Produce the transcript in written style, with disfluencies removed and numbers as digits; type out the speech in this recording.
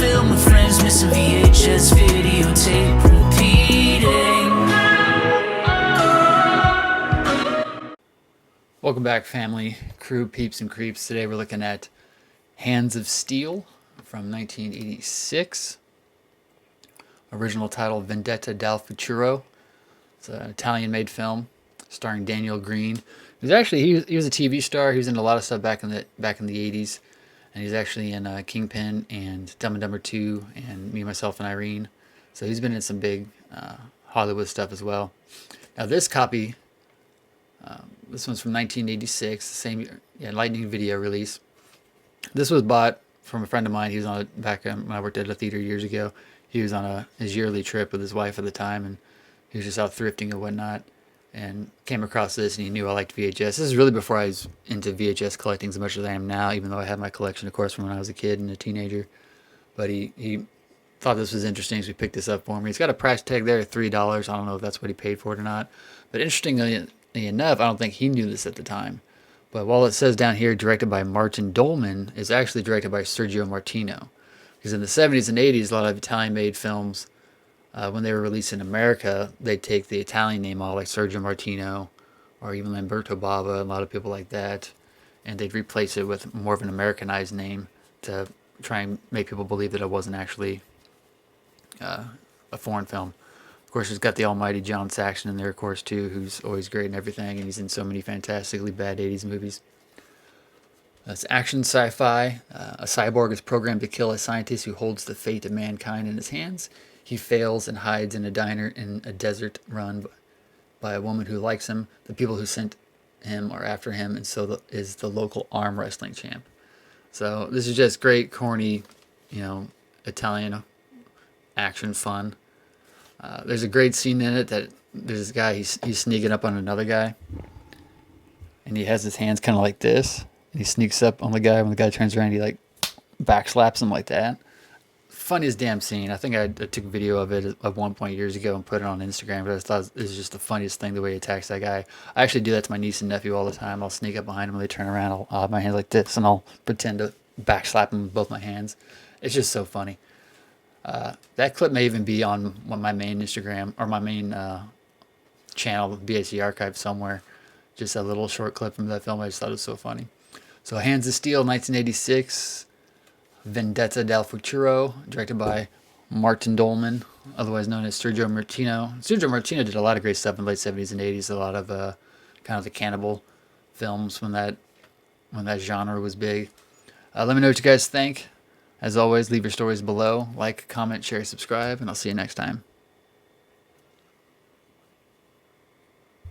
film with friends, missing VHS videotape repeating. Welcome back, family, crew, peeps, and creeps. Today we're looking at Hands of Steel from 1986. Original title, Vendetta dal Futuro. It's an Italian-made film starring Daniel Green. He was a TV star. He was in a lot of stuff back in the 80s, and he's actually in Kingpin and Dumb and Dumber 2 and Me, Myself, and Irene. So he's been in some big Hollywood stuff as well. Now this copy. This one's from 1986, the same Lightning Video release. This was bought from a friend of mine. He was on back when I worked at a theater years ago. He was on his yearly trip with his wife at the time, and he was just out thrifting and whatnot, and came across this, and he knew I liked VHS. This is really before I was into VHS collecting as much as I am now, even though I had my collection, of course, from when I was a kid and a teenager. But he thought this was interesting, so he picked this up for me. It's got a price tag there of $3. I don't know if that's what he paid for it or not. But interestingly enough, I don't think he knew this at the time. But while it says down here directed by Martin Dolman, it's actually directed by Sergio Martino. Because in the 70s and 80s, a lot of Italian-made films, when they were released in America, they'd take the Italian name off, like Sergio Martino, or even Lamberto Bava, a lot of people like that, and they'd replace it with more of an Americanized name to try and make people believe that it wasn't actually a foreign film. Of course, it's got the almighty John Saxon in there, of course, too, who's always great and everything, and he's in so many fantastically bad 80s movies. It's action sci-fi. A cyborg is programmed to kill a scientist who holds the fate of mankind in his hands. He fails and hides in a diner in a desert run by a woman who likes him. The people who sent him are after him, and so is the local arm wrestling champ. So this is just great, corny, Italian action fun. There's a great scene in it that there's this guy, he's sneaking up on another guy, and he has his hands kind of like this, and he sneaks up on the guy. When the guy turns around, he like backslaps him like that. Funniest damn scene. I think I took a video of it at one point years ago and put it on Instagram, but I thought it was just the funniest thing, the way he attacks that guy. I actually do that to my niece and nephew all the time. I'll sneak up behind them when they turn around, I'll have my hands like this, and I'll pretend to backslap them with both my hands. It's just so funny. That clip may even be on my main Instagram or my main channel, BAC Archive, somewhere. Just a little short clip from that film. I just thought it was so funny. So Hands of Steel, 1986. Vendetta dal Futuro, directed by Martin Dolman, otherwise known as Sergio Martino. Sergio Martino did a lot of great stuff in the late 70s and 80s. A lot of kind of the cannibal films when that genre was big. Let me know what you guys think. As always, leave your stories below. Like, comment, share, subscribe, and I'll see you next time.